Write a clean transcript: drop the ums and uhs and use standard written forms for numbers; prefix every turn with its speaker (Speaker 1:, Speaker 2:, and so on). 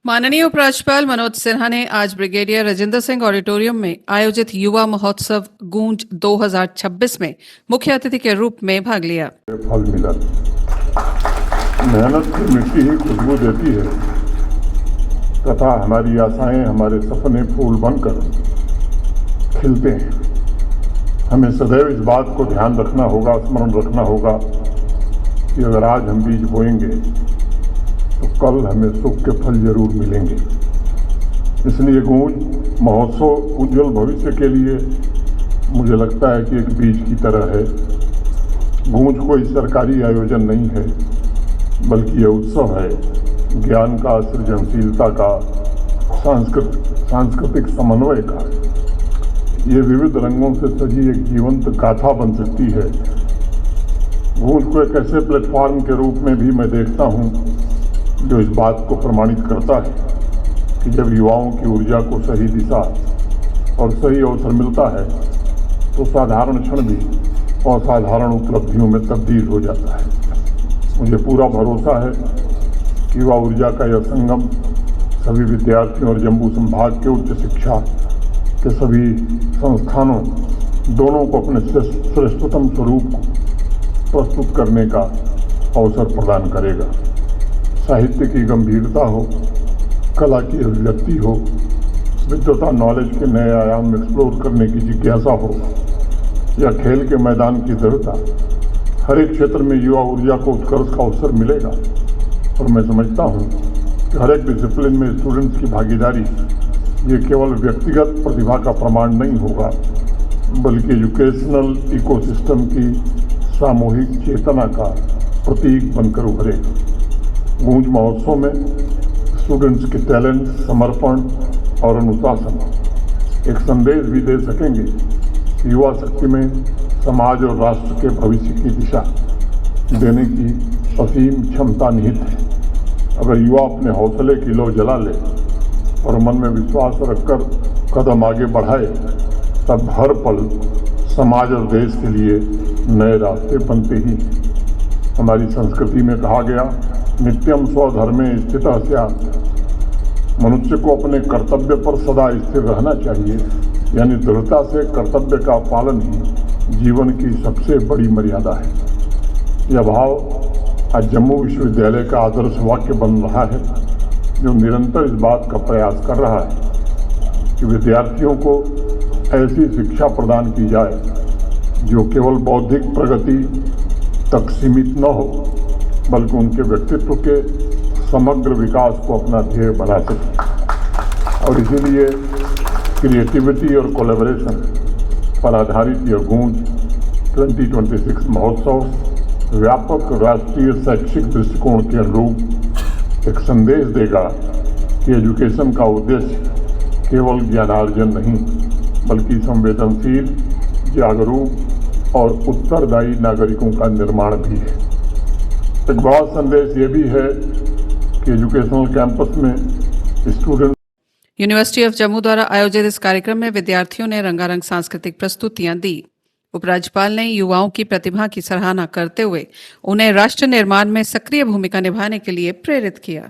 Speaker 1: माननीय उपराज्यपाल मनोज सिन्हा ने आज ब्रिगेडियर राजेंद्र सिंह ऑडिटोरियम में आयोजित युवा महोत्सव गूंज 2026 में मुख्य अतिथि के रूप में भाग लिया।
Speaker 2: फल मिला। मेहनत की मिट्टी ही खुशबू देती है तथा हमारी आशाएं, हमारे सपने फूल बनकर खिलते हैं। हमें सदैव इस बात को ध्यान रखना होगा, स्मरण रखना होगा कि अगर आज हम बीज बोएंगे तो कल हमें सुख के फल जरूर मिलेंगे। इसलिए गूंज महोत्सव उज्जवल भविष्य के लिए मुझे लगता है कि एक बीज की तरह है। गूंज कोई सरकारी आयोजन नहीं है, बल्कि यह उत्सव है ज्ञान का, सृजनशीलता का, सांस्कृतिक समन्वय का। ये विविध रंगों से सजी एक जीवंत गाथा बन सकती है। गूंज को एक ऐसे प्लेटफॉर्म के रूप में भी मैं देखता हूँ जो इस बात को प्रमाणित करता है कि जब युवाओं की ऊर्जा को सही दिशा और सही अवसर मिलता है तो साधारण क्षण भी असाधारण उपलब्धियों में तब्दील हो जाता है। मुझे पूरा भरोसा है कि युवा ऊर्जा का यह संगम सभी विद्यार्थियों और जम्मू संभाग के उच्च शिक्षा के सभी संस्थानों दोनों को अपने श्रेष्ठतम स्वरूप को प्रस्तुत करने का अवसर प्रदान करेगा। साहित्य की गंभीरता हो, कला की अभिव्यक्ति हो, विद्वता नॉलेज के नए आयाम एक्सप्लोर करने की जिज्ञासा हो या खेल के मैदान की दृढ़ता, हर एक क्षेत्र में युवा ऊर्जा को उत्कर्ष का अवसर मिलेगा। और मैं समझता हूँ कि हर एक डिसिप्लिन में स्टूडेंट्स की भागीदारी ये केवल व्यक्तिगत प्रतिभा का प्रमाण नहीं होगा, बल्कि एजुकेशनल इकोसिस्टम की सामूहिक चेतना का प्रतीक बनकर उभरेगा। गूंज महोत्सव में स्टूडेंट्स के टैलेंट, समर्पण और अनुशासन एक संदेश भी दे सकेंगे कि युवा शक्ति में समाज और राष्ट्र के भविष्य की दिशा देने की असीम क्षमता निहित है। अगर युवा अपने हौसले की लौ जला ले और मन में विश्वास रखकर कदम आगे बढ़ाए, तब हर पल समाज और देश के लिए नए रास्ते बनते ही। हमारी संस्कृति में कहा गया, नित्यम स्वधर्मे स्थितः स्यात्। मनुष्य को अपने कर्तव्य पर सदा स्थिर रहना चाहिए, यानी दृढ़ता से कर्तव्य का पालन ही जीवन की सबसे बड़ी मर्यादा है। यह भाव आज जम्मू विश्वविद्यालय का आदर्श वाक्य बन रहा है, जो निरंतर इस बात का प्रयास कर रहा है कि विद्यार्थियों को ऐसी शिक्षा प्रदान की जाए जो केवल बौद्धिक प्रगति तक सीमित न हो, बल्कि उनके व्यक्तित्व के समग्र विकास को अपना ध्येय बना सके। और इसीलिए क्रिएटिविटी और कोलैबोरेशन पर आधारित यह गूंज 2026 महोत्सव व्यापक राष्ट्रीय शैक्षिक दृष्टिकोण के अनुरूप एक संदेश देगा कि एजुकेशन का उद्देश्य केवल ज्ञानार्जन नहीं, बल्कि संवेदनशील, जागरूक और उत्तरदायी नागरिकों का निर्माण भी है। एक बड़ा संदेश ये भी है कि एजुकेशनल कैंपस में स्टूडेंट।
Speaker 1: यूनिवर्सिटी ऑफ जम्मू द्वारा आयोजित इस कार्यक्रम में विद्यार्थियों ने रंगारंग सांस्कृतिक प्रस्तुतियां दी। उपराज्यपाल ने युवाओं की प्रतिभा की सराहना करते हुए उन्हें राष्ट्र निर्माण में सक्रिय भूमिका निभाने के लिए प्रेरित किया।